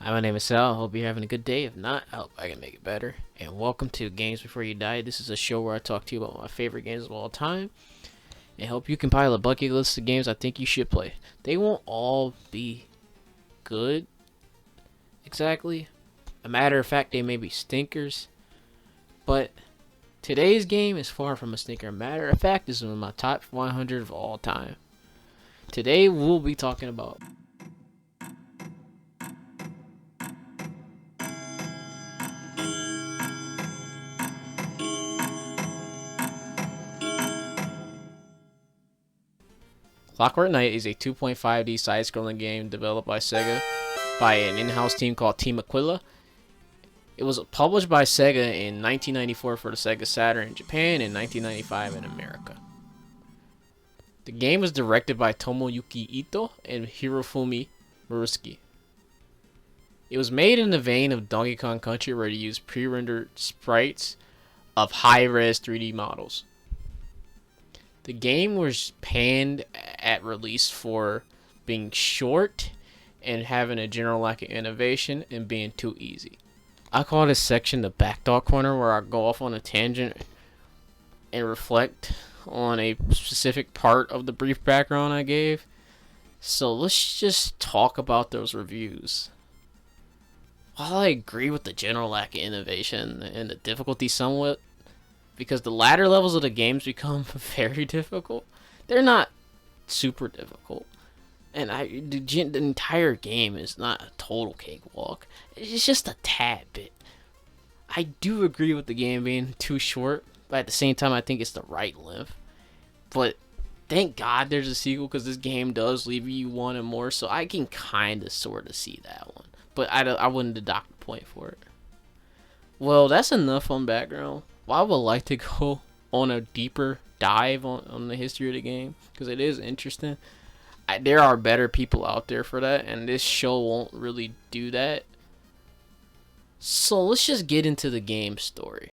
Hi, my name is Sal. I hope you're having a good day. If not, I hope I can make it better. And welcome to Games Before You Die. This is a show where I talk to you about my favorite games of all time and help you compile a bucket list of games I think you should play. They won't all be good, exactly. A matter of fact, they may be stinkers. But today's game is far from a stinker. Matter of fact, this is one of my top 100 of all time. Today, we'll be talking about Clockwork Knight is a 2.5D side-scrolling game developed by Sega by an in-house team called Team Aquila. It was published by Sega in 1994 for the Sega Saturn in Japan and 1995 in America. The game was directed by Tomoyuki Ito and Hirofumi Murusaki. It was made in the vein of Donkey Kong Country, where they used pre-rendered sprites of high-res 3D models. The game was panned at release for being short and having a general lack of innovation and being too easy. I call this section the backdoor corner, where I go off on a tangent and reflect on a specific part of the brief background I gave. So let's just talk about those reviews. While I agree with the general lack of innovation and the difficulty somewhat, because the latter levels of the games become very difficult, they're not super difficult. And the entire game is not a total cakewalk. It's just a tad bit. I do agree with the game being too short, but at the same time, I think it's the right length. But thank God there's a sequel, because this game does leave you wanting more, so I can kind of sort of see that one. But I wouldn't deduct the point for it. Well, that's enough on background. Well, I would like to go on a deeper dive on the history of the game, because it is interesting. There are better people out there for that, and this show won't really do that. So let's just get into the game story.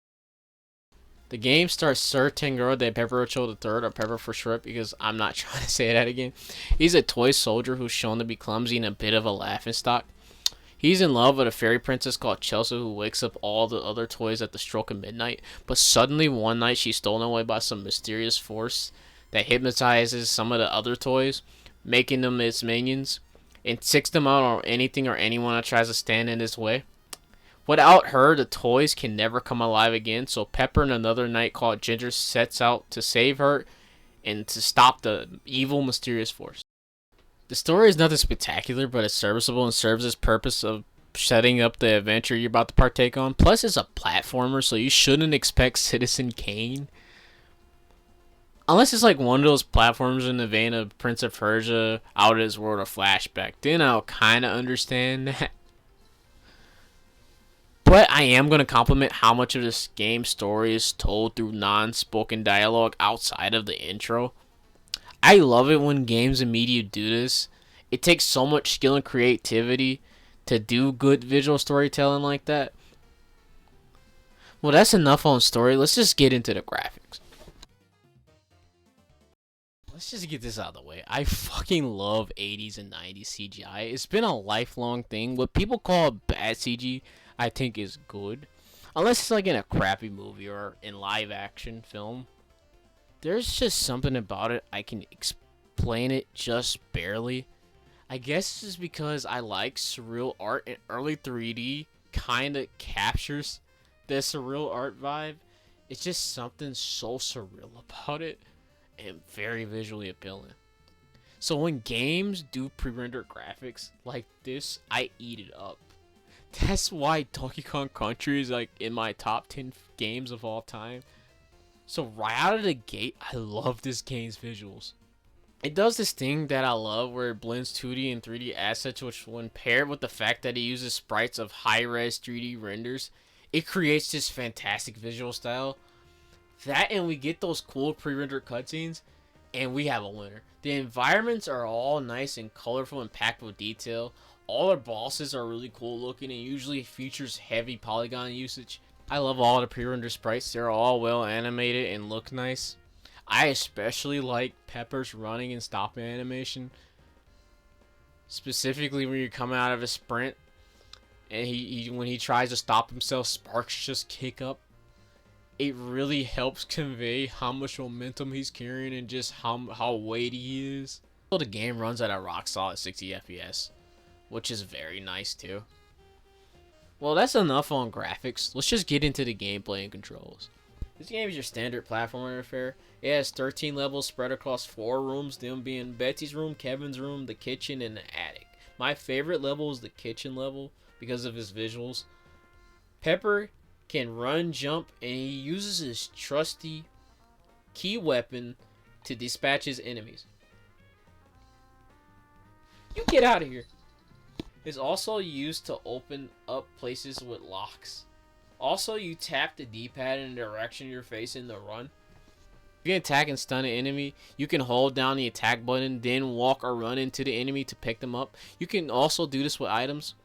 The game stars Sir Tenguro de Pepperocho III, or Pepper for short, because I'm not trying to say that again. He's a toy soldier who's shown to be clumsy and a bit of a laughingstock. He's in love with a fairy princess called Chelsea, who wakes up all the other toys at the stroke of midnight. But suddenly one night she's stolen away by some mysterious force that hypnotizes some of the other toys, making them its minions, and takes them out on anything or anyone that tries to stand in his way. Without her, the toys can never come alive again, so Pepper and another knight called Ginger sets out to save her and to stop the evil, mysterious force. The story is nothing spectacular, but it's serviceable and serves its purpose of setting up the adventure you're about to partake on. Plus, it's a platformer, so you shouldn't expect Citizen Kane. Unless it's like one of those platforms in the vein of Prince of Persia, Out of This World, or Flashback. Then I'll kind of understand that. But I am going to compliment how much of this game's story is told through non-spoken dialogue outside of the intro. I love it when games and media do this. It takes so much skill and creativity to do good visual storytelling like that. Well, that's enough on story. Let's just get into the graphics. Let's just get this out of the way. I fucking love 80s and 90s CGI. It's been a lifelong thing. What people call bad CG, I think is good. Unless it's like in a crappy movie or in live action film. There's just something about it. I can explain it just barely. I guess it's just because I like surreal art, and early 3D kind of captures the surreal art vibe. It's just something so surreal about it and very visually appealing. So when games do pre-rendered graphics like this, I eat it up. That's why Donkey Kong Country is like in my top 10 games of all time. So right out of the gate, I love this game's visuals. It does this thing that I love where it blends 2D and 3D assets, which when paired with the fact that it uses sprites of high-res 3D renders, it creates this fantastic visual style. That, and we get those cool pre-rendered cutscenes, and we have a winner. The environments are all nice and colorful and packed with detail. All our bosses are really cool looking and usually features heavy polygon usage. I love all the pre-rendered sprites. They're all well animated and look nice. I especially like Pepper's running and stopping animation. Specifically when you're coming out of a sprint. and he when he tries to stop himself, sparks just kick up. It really helps convey how much momentum he's carrying and just how weighty he is. So the game runs at a rock solid 60 FPS, which is very nice too. Well, that's enough on graphics. Let's just get into the gameplay and controls. This game is your standard platformer affair. It has 13 levels spread across 4 rooms, them being Betsy's room, Kevin's room, the kitchen, and the attic. My favorite level is the kitchen level because of his visuals. Pepper can run, jump, and he uses his trusty key weapon to dispatch his enemies. You get out of here. It's also used to open up places with locks. Also, you tap the D-pad in the direction you're facing to run. If you can attack and stun an enemy, you can hold down the attack button, then walk or run into the enemy to pick them up. You can also do this with items.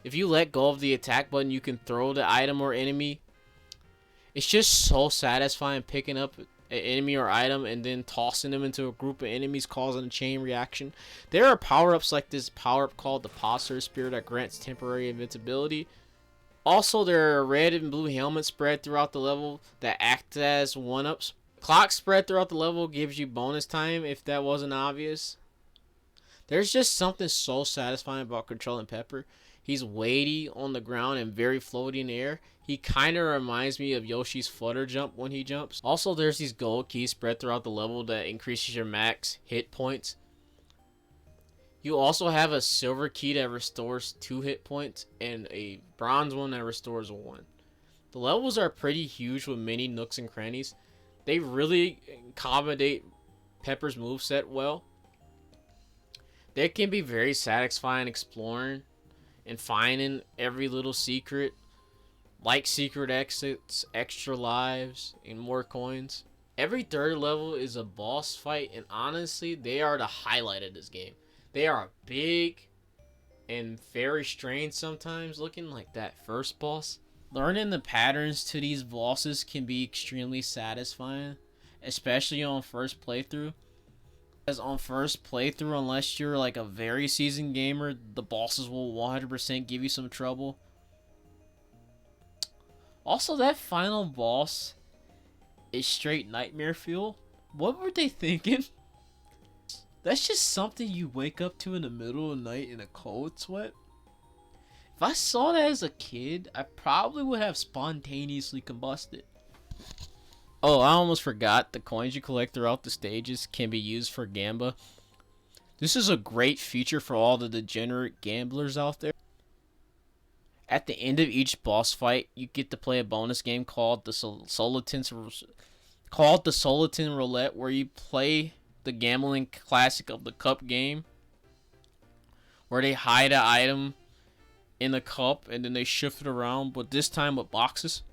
If you let go of the attack button, you can throw the item or enemy. It's just so satisfying picking up an enemy or item and then tossing them into a group of enemies, causing a chain reaction. There are power-ups like this power-up called the Posture Spear that grants temporary invincibility. Also, there are red and blue helmets spread throughout the level that act as 1-ups. Clock spread throughout the level gives you bonus time if that wasn't obvious. There's just something so satisfying about controlling Pepper. He's weighty on the ground and very floaty in the air. He kind of reminds me of Yoshi's flutter jump when he jumps. Also, there's these gold keys spread throughout the level that increases your max hit points. You also have a silver key that restores 2 hit points and a bronze one that restores 1. The levels are pretty huge with many nooks and crannies. They really accommodate Pepper's moveset well. They can be very satisfying exploring and finding every little secret, like secret exits, extra lives, and more coins. Every third level is a boss fight, and honestly, they are the highlight of this game. They are big and very strange sometimes, looking like that first boss. Learning the patterns to these bosses can be extremely satisfying, especially on first playthrough. As on first playthrough, unless you're like a very seasoned gamer, the bosses will 100% give you some trouble. Also, that final boss is straight nightmare fuel. What were they thinking? That's just something you wake up to in the middle of the night in a cold sweat. If I saw that as a kid, I probably would have spontaneously combusted. Oh, I almost forgot. The coins you collect throughout the stages can be used for Gamba. This is a great feature for all the degenerate gamblers out there. At the end of each boss fight, you get to play a bonus game called the Soliton Roulette, where you play the gambling classic of the cup game, where they hide an item in the cup and then they shift it around, but this time with boxes.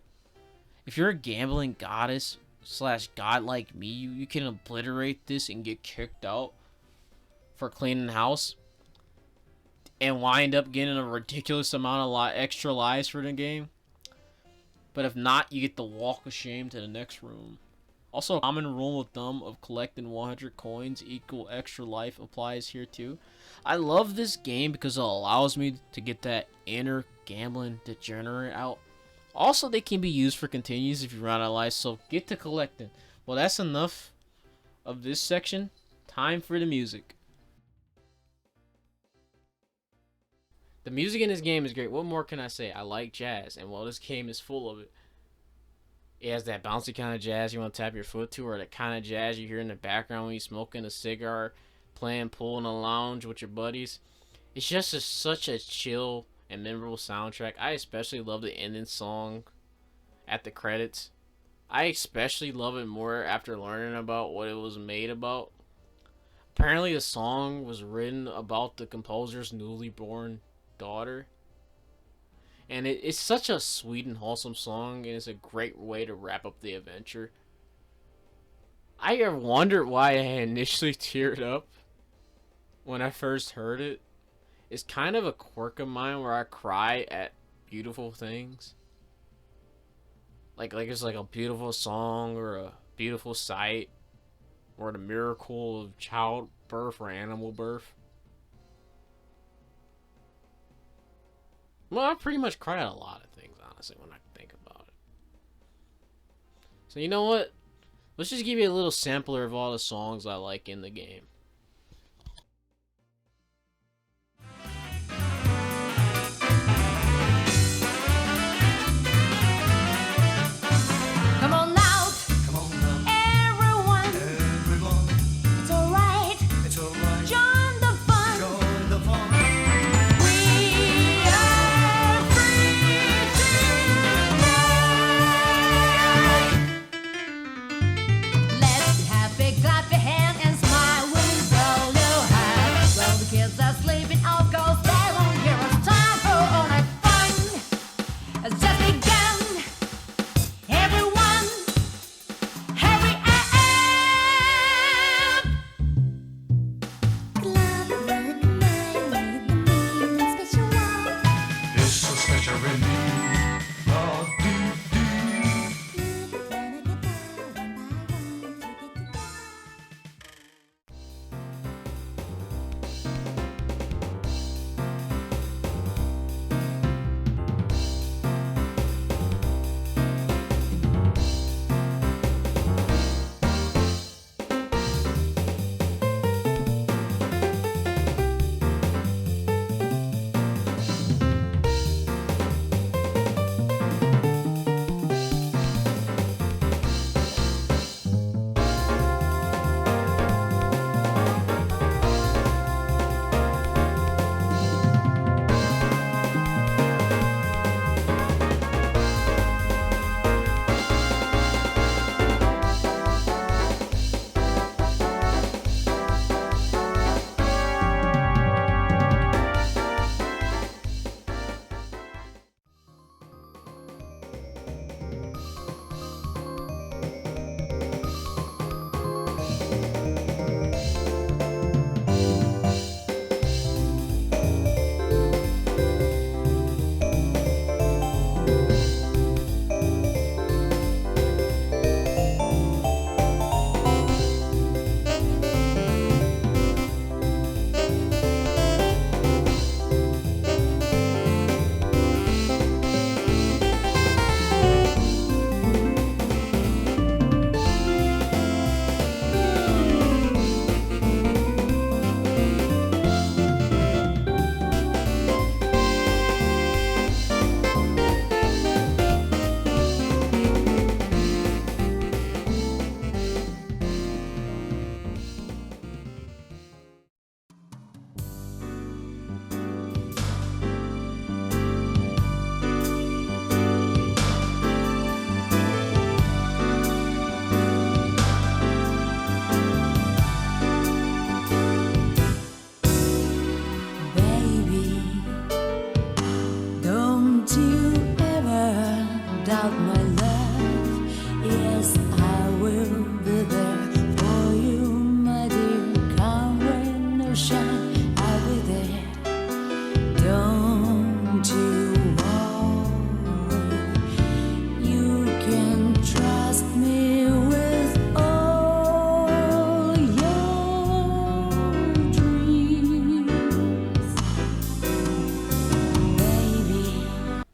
If you're a gambling goddess / god like me, you can obliterate this and get kicked out for cleaning house and wind up getting a ridiculous amount of extra lives for the game. But if not, you get the walk of shame to the next room. Also, a common rule of thumb of collecting 100 coins equal extra life applies here too. I love this game because it allows me to get that inner gambling degenerate out. Also, they can be used for continues if you run out of life, so get to collecting. Well, that's enough of this section. Time for the music. The music in this game is great. What more can I say? I like jazz, and well, this game is full of it. It has that bouncy kind of jazz you want to tap your foot to, or that kind of jazz you hear in the background when you're smoking a cigar, playing pool in a lounge with your buddies. It's just such a chill and memorable soundtrack. I especially love the ending song at the credits. I especially love it more after learning about what it was made about. Apparently the song was written about the composer's newly born daughter. And it's such a sweet and wholesome song, and it's a great way to wrap up the adventure. I have wondered why I initially teared up when I first heard it. It's kind of a quirk of mine where I cry at beautiful things. Like it's like a beautiful song or a beautiful sight or the miracle of childbirth or animal birth. Well, I pretty much cry at a lot of things, honestly, when I think about it. So you know what? Let's just give you a little sampler of all the songs I like in the game.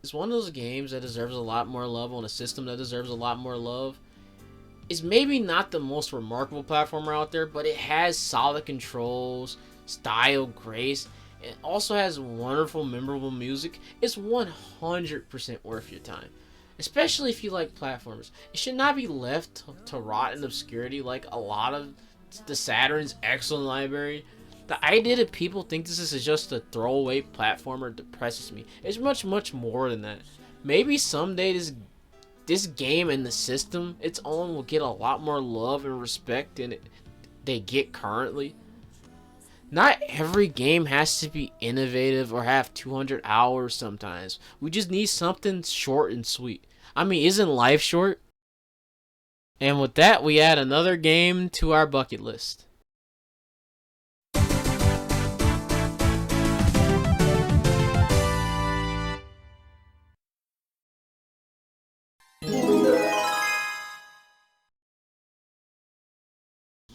It's one of those games that deserves a lot more love on a system that deserves a lot more love. It's maybe not the most remarkable platformer out there, but it has solid controls, style, grace. It also has wonderful, memorable music. It's 100% worth your time, especially if you like platformers. It should not be left to rot in obscurity like a lot of the Saturn's excellent library. The idea that people think this is just a throwaway platformer depresses me. It's much, much more than that. Maybe someday this game and the system its own will get a lot more love and respect than they get currently. Not every game has to be innovative or have 200 hours sometimes. We just need something short and sweet. I mean, isn't life short? And with that, we add another game to our bucket list.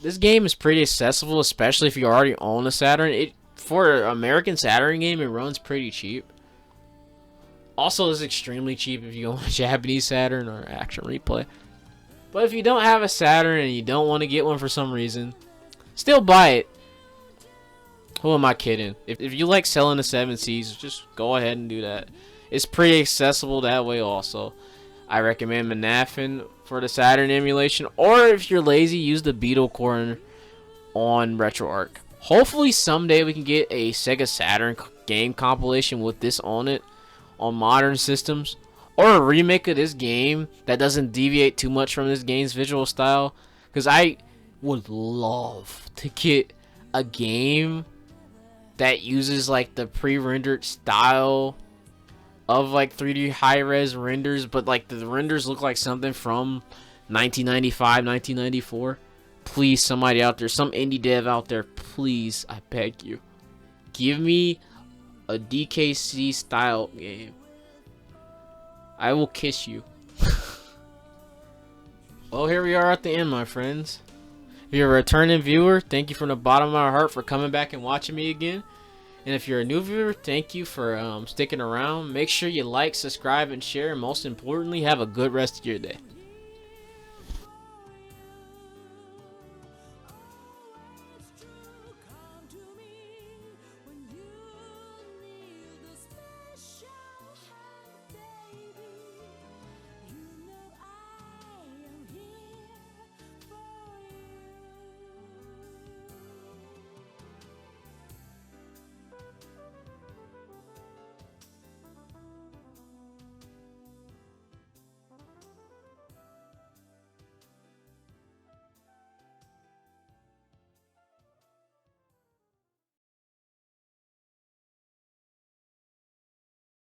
This game is pretty accessible, especially if you already own a Saturn. For an American Saturn game, it runs pretty cheap. Also, it's extremely cheap if you go on Japanese Saturn or Action Replay. But if you don't have a Saturn and you don't want to get one for some reason, still buy it. Who am I kidding? If you like selling the 7Cs, just go ahead and do that. It's pretty accessible that way also. I recommend Manafin for the Saturn emulation. Or if you're lazy, use the Beetle Core on RetroArch. Hopefully someday we can get a Sega Saturn game compilation with this on it on modern systems. Or a remake of this game that doesn't deviate too much from this game's visual style. Because I would love to get a game that uses like the pre-rendered style of like 3D high-res renders, but like the renders look like something from 1995, 1994. Please, somebody out there, some indie dev out there, please, I beg you, give me a DKC style game. I will kiss you. Well, here we are at the end, my friends. If you're a returning viewer, thank you from the bottom of my heart for coming back and watching me again. And if you're a new viewer, thank you for sticking around. Make sure you like, subscribe, and share. And most importantly, have a good rest of your day.